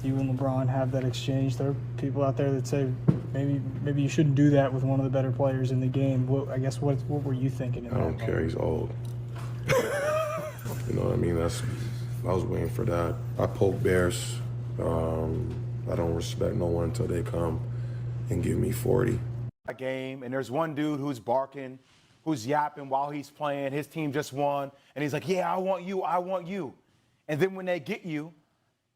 you and LeBron have that exchange. There are people out there that say maybe you shouldn't do that with one of the better players in the game. What were you thinking in that I don't care. He's old. You know what I mean? I was waiting for that. I poke bears. I don't respect no one until they come and give me 40. A game, and there's one dude who's barking, who's yapping while he's playing. His team just won, and he's like, yeah, I want you, I want you. And then when they get you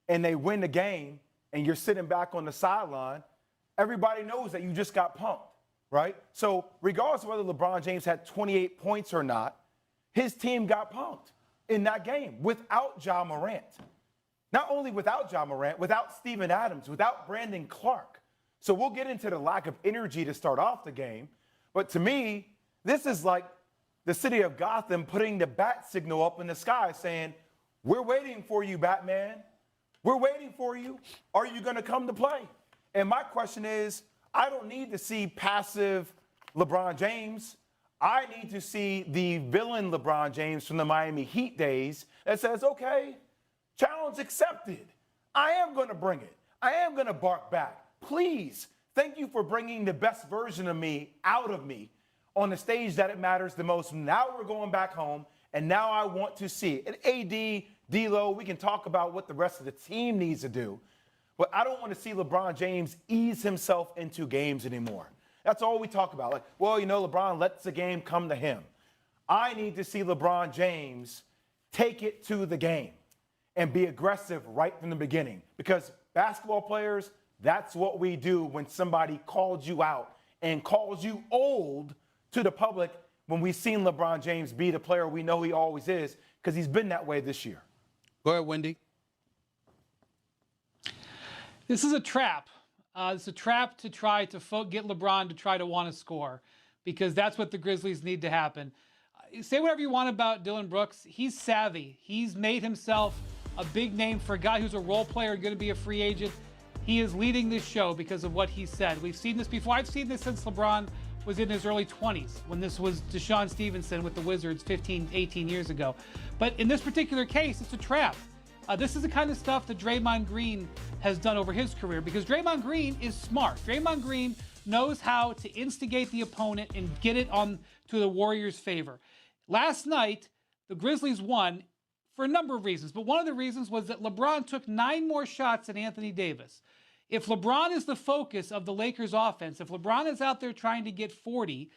and they win the game and you're sitting back on the sideline, everybody knows that you just got pumped, right? So regardless of whether LeBron James had 28 points or not, his team got pumped in that game without Ja Morant. Not only without Ja Morant, without Steven Adams, without Brandon Clark. So we'll get into the lack of energy to start off the game. But to me, this is like the city of Gotham putting the bat signal up in the sky saying, we're waiting for you, Batman. We're waiting for you. Are you going to come to play? And my question is, I don't need to see passive LeBron James. I need to see the villain LeBron James from the Miami Heat days that says, okay, challenge accepted. I am going to bring it. I am going to bark back. Please, thank you for bringing the best version of me out of me on the stage that it matters the most. Now we're going back home, and now I want to see it. And AD, D'Lo, we can talk about what the rest of the team needs to do, but I don't want to see LeBron James ease himself into games anymore. That's all we talk about. Like, well, you know, LeBron lets the game come to him. I need to see LeBron James take it to the game and be aggressive right from the beginning, because basketball players, that's what we do when somebody calls you out and calls you old to the public, when we've seen LeBron James be the player we know he always is, because he's been that way this year. Go ahead, Wendy. This is a trap. It's a trap to try to get LeBron to try to want to score, because that's what the Grizzlies need to happen. Say whatever you want about Dillon Brooks. He's savvy. He's made himself a big name for a guy who's a role player, going to be a free agent. He is leading this show because of what he said. We've seen this before. I've seen this since LeBron was in his early 20s, when this was Deshaun Stevenson with the Wizards 15, 18 years ago. But in this particular case, it's a trap. This is the kind of stuff that Draymond Green has done over his career, because Draymond Green is smart. Draymond Green knows how to instigate the opponent and get it on to the Warriors' favor. Last night, the Grizzlies won for a number of reasons, but one of the reasons was that LeBron took 9 more shots than Anthony Davis. If LeBron is the focus of the Lakers' offense, if LeBron is out there trying to get 40,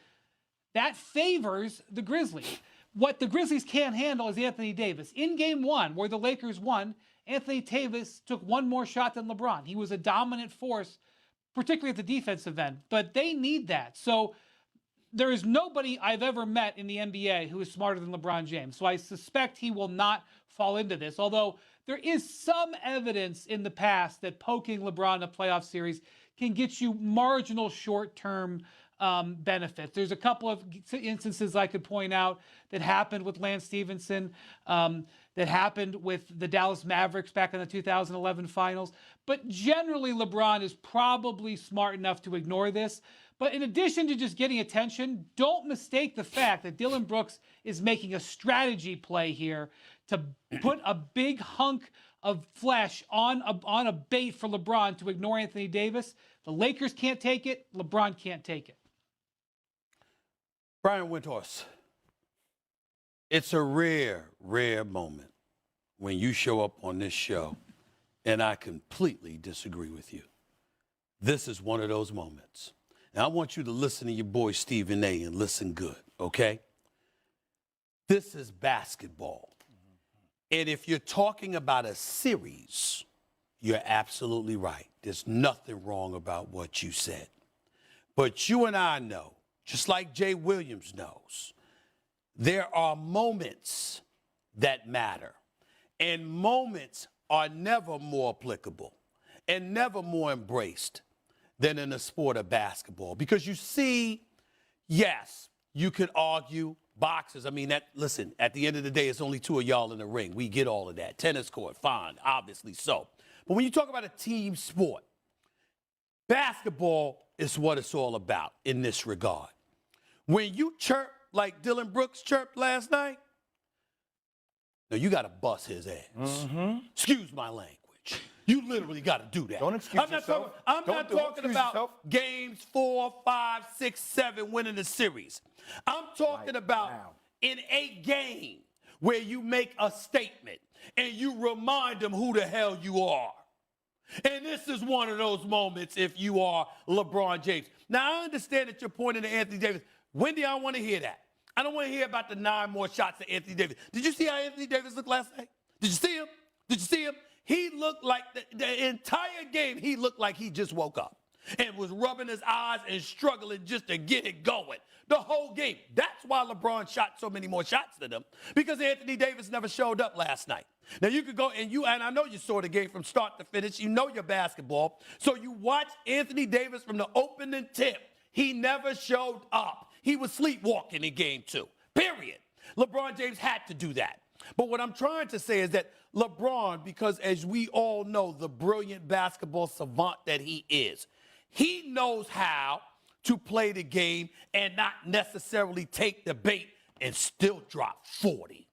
that favors the Grizzlies. What the Grizzlies can't handle is Anthony Davis. In Game 1, where the Lakers won, Anthony Davis took 1 more shot than LeBron. He was a dominant force, particularly at the defensive end, but they need that. So there is nobody I've ever met in the NBA who is smarter than LeBron James. So I suspect he will not fall into this, although there is some evidence in the past that poking LeBron in a playoff series can get you marginal short-term benefits. There's a couple of instances I could point out that happened with Lance Stevenson, that happened with the Dallas Mavericks back in the 2011 finals. But generally, LeBron is probably smart enough to ignore this. But in addition to just getting attention, don't mistake the fact that Dillon Brooks is making a strategy play here to put a big hunk of flesh on a bait for LeBron to ignore Anthony Davis. The Lakers can't take it. LeBron can't take it. Brian Windhorst. It's a rare, rare moment when you show up on this show and I completely disagree with you. This is one of those moments. Now, I want you to listen to your boy Stephen A. and listen good, okay? This is basketball. And if you're talking about a series, you're absolutely right. There's nothing wrong about what you said. But you and I know, just like Jay Williams knows, there are moments that matter. And moments are never more applicable and never more embraced than in the sport of basketball. Because you see, yes, you could argue boxers. I mean, listen, at the end of the day, it's only 2 of y'all in the ring. We get all of that. Tennis court, fine, obviously so. But when you talk about a team sport, basketball is what it's all about in this regard. When you chirp like Dillon Brooks chirped last night, now you got to bust his ass. Excuse my language. You literally got to do that. Don't excuse I'm not yourself. I'm Don't not don't talking excuse about yourself. games 4, 5, 6, 7 winning the series. I'm talking about now. in a game where you make a statement and you remind them who the hell you are. And this is one of those moments if you are LeBron James. Now, I understand that you're pointing to Anthony Davis. Wendy, I want to hear that. I don't want to hear about the 9 more shots of Anthony Davis. Did you see how Anthony Davis looked last night? Did you see him? Did you see him? He looked like the entire game, he looked like he just woke up and was rubbing his eyes and struggling just to get it going. The whole game. That's why LeBron shot so many more shots than him, because Anthony Davis never showed up last night. Now you could go and I know you saw the game from start to finish. You know your basketball. So you watch Anthony Davis from the opening tip. He never showed up. He was sleepwalking in game 2. Period. LeBron James had to do that. But what I'm trying to say is that LeBron, because as we all know, the brilliant basketball savant that he is, he knows how to play the game and not necessarily take the bait and still drop 40.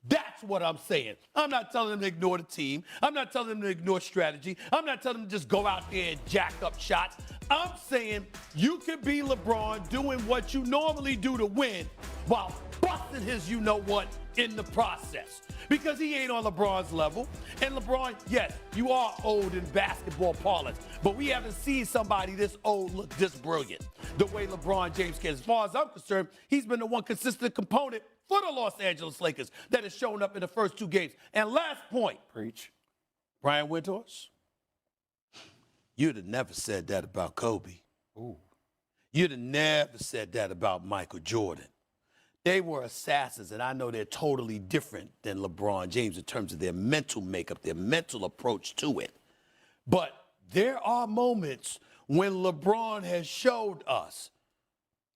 That's what I'm saying. I'm not telling them to ignore the team. I'm not telling them to ignore strategy. I'm not telling them to just go out there and jack up shots. I'm saying you can be LeBron doing what you normally do to win while busting his you-know-what in the process. Because he ain't on LeBron's level. And LeBron, yes, you are old in basketball parlance, but we haven't seen somebody this old look this brilliant the way LeBron James can. As far as I'm concerned, he's been the one consistent component for the Los Angeles Lakers that has shown up in the first 2 games. And last point. Preach. Brian Windhorst, you'd have never said that about Kobe. Ooh. You'd have never said that about Michael Jordan. They were assassins, and I know they're totally different than LeBron James in terms of their mental makeup, their mental approach to it. But there are moments when LeBron has showed us,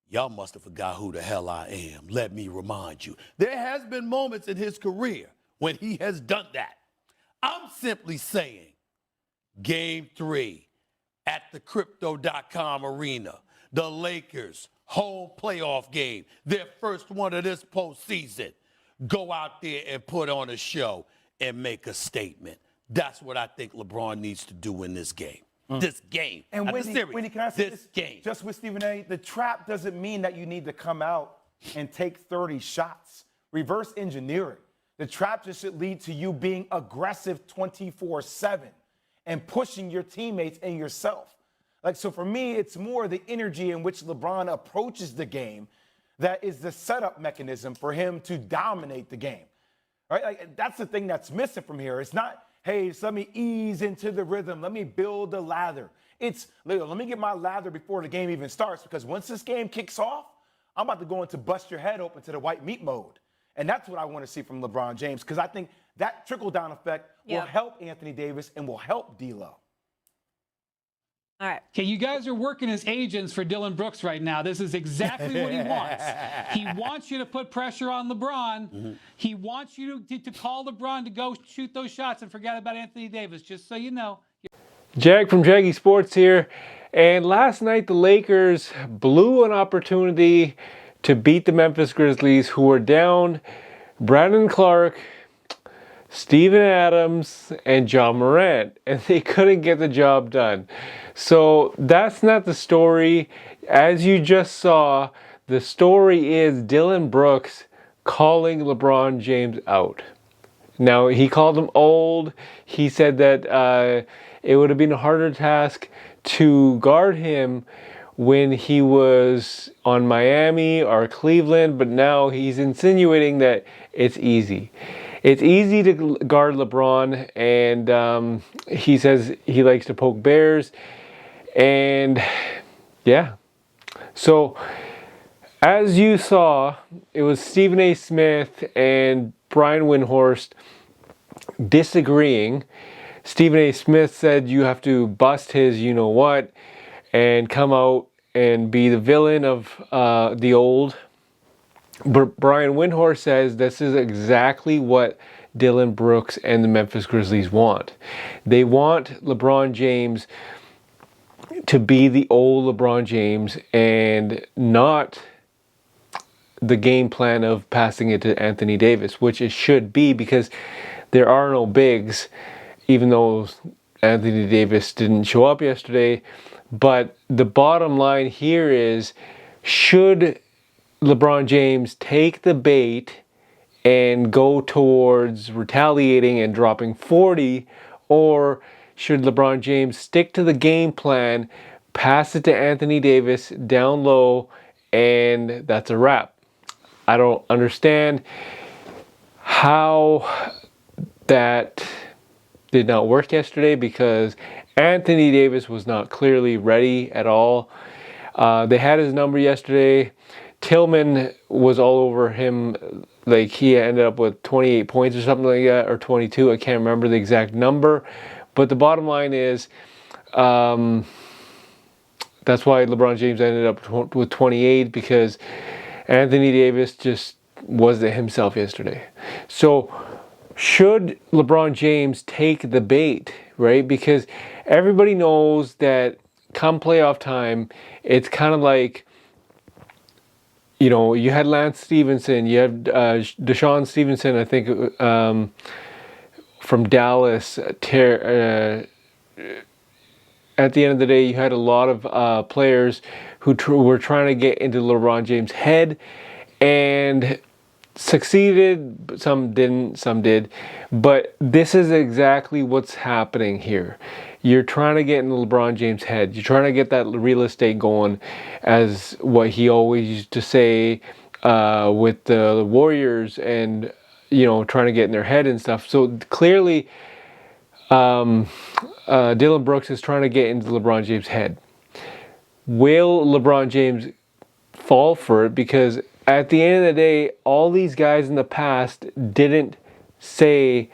y'all must have forgot who the hell I am. Let me remind you. There has been moments in his career when he has done that. I'm simply saying, Game 3 at the Crypto.com arena, the Lakers, home playoff game, their first one of this postseason. Go out there and put on a show and make a statement. That's what I think LeBron needs to do in this game. This game. And Not the series. Wendy, can I say this game. Just with Stephen A., the trap doesn't mean that you need to come out and take 30 shots. Reverse engineering. The trap just should lead to you being aggressive 24/7 and pushing your teammates and yourself. Like, so for me, it's more the energy in which LeBron approaches the game that is the setup mechanism for him to dominate the game. Right? Like, that's the thing that's missing from here. It's not, hey, so let me ease into the rhythm. Let me build the lather. It's, let me get my lather before the game even starts, because once this game kicks off, I'm about to go into bust your head open to the white meat mode. And that's what I want to see from LeBron James, because I think that trickle-down effect will help Anthony Davis and will help D'Lo. All right. Okay, you guys are working as agents for Dillon Brooks right now. This is exactly what he wants. He wants you to put pressure on LeBron. Mm-hmm. He wants you to call LeBron to go shoot those shots and forget about Anthony Davis, just so you know. Jag from Jaggy Sports here. And last night the Lakers blew an opportunity to beat the Memphis Grizzlies, who were down Brandon Clark, Steven Adams, and John Morant, and they couldn't get the job done. So that's not the story. As you just saw, the story is Dillon Brooks calling LeBron James out. Now, he called him old. He said that it would have been a harder task to guard him when he was on Miami or Cleveland, but now he's insinuating that it's easy. It's easy to guard LeBron, and he says he likes to poke bears. And yeah, so as you saw, it was Stephen A. Smith and Brian Windhorst disagreeing. Stephen A. Smith said you have to bust his you-know-what and come out and be the villain of the old. But Brian Windhorst says this is exactly what Dillon Brooks and the Memphis Grizzlies want. They want LeBron James to be the old LeBron James and not the game plan of passing it to Anthony Davis, which it should be, because there are no bigs, even though Anthony Davis didn't show up yesterday. But the bottom line here is, should LeBron James take the bait and go towards retaliating and dropping 40, or should LeBron James stick to the game plan, pass it to Anthony Davis down low, and that's a wrap? I don't understand how that did not work yesterday, because Anthony Davis was not clearly ready at all. They had his number yesterday. Tillman was all over him. Like, he ended up with 28 points or something like that, or 22. I can't remember the exact number. But the bottom line is, that's why LeBron James ended up with 28, because Anthony Davis just wasn't himself yesterday. So should LeBron James take the bait, right? Because everybody knows that come playoff time, it's kind of like, you know, you had Lance Stevenson, you had Deshaun Stevenson, I think, from Dallas. At the end of the day, you had a lot of players who were trying to get into LeBron James' head and succeeded. Some didn't, some did. But this is exactly what's happening here. You're trying to get into LeBron James' head. You're trying to get that real estate going, as what he always used to say with the Warriors, and, you know, trying to get in their head and stuff. So clearly, Dillon Brooks is trying to get into LeBron James' head. Will LeBron James fall for it? Because at the end of the day, all these guys in the past didn't say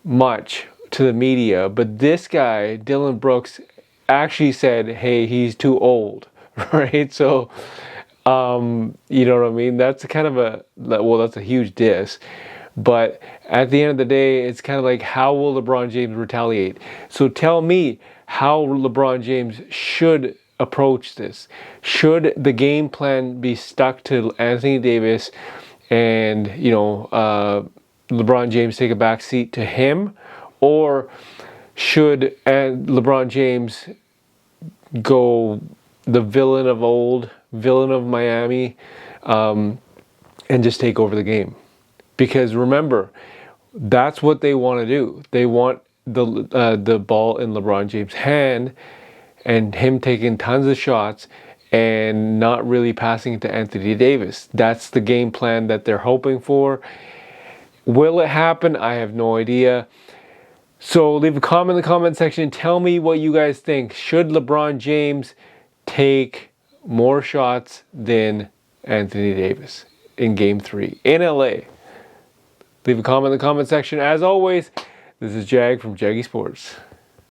much to the media, but this guy, Dillon Brooks, actually said, hey, he's too old, right? So, you know what I mean? That's kind of that's a huge diss. But at the end of the day, it's kind of like, how will LeBron James retaliate? So tell me how LeBron James should approach this. Should the game plan be stuck to Anthony Davis and, you know, LeBron James take a back seat to him? Or should LeBron James go the villain of old, villain of Miami, and just take over the game? Because remember, that's what they want to do. They want the ball in LeBron James' hand and him taking tons of shots and not really passing it to Anthony Davis. That's the game plan that they're hoping for. Will it happen? I have no idea. So leave a comment in the comment section. Tell me what you guys think. Should LeBron James take more shots than Anthony Davis in Game 3 in LA? Leave a comment in the comment section. As always, this is Jag from Jaggy Sports.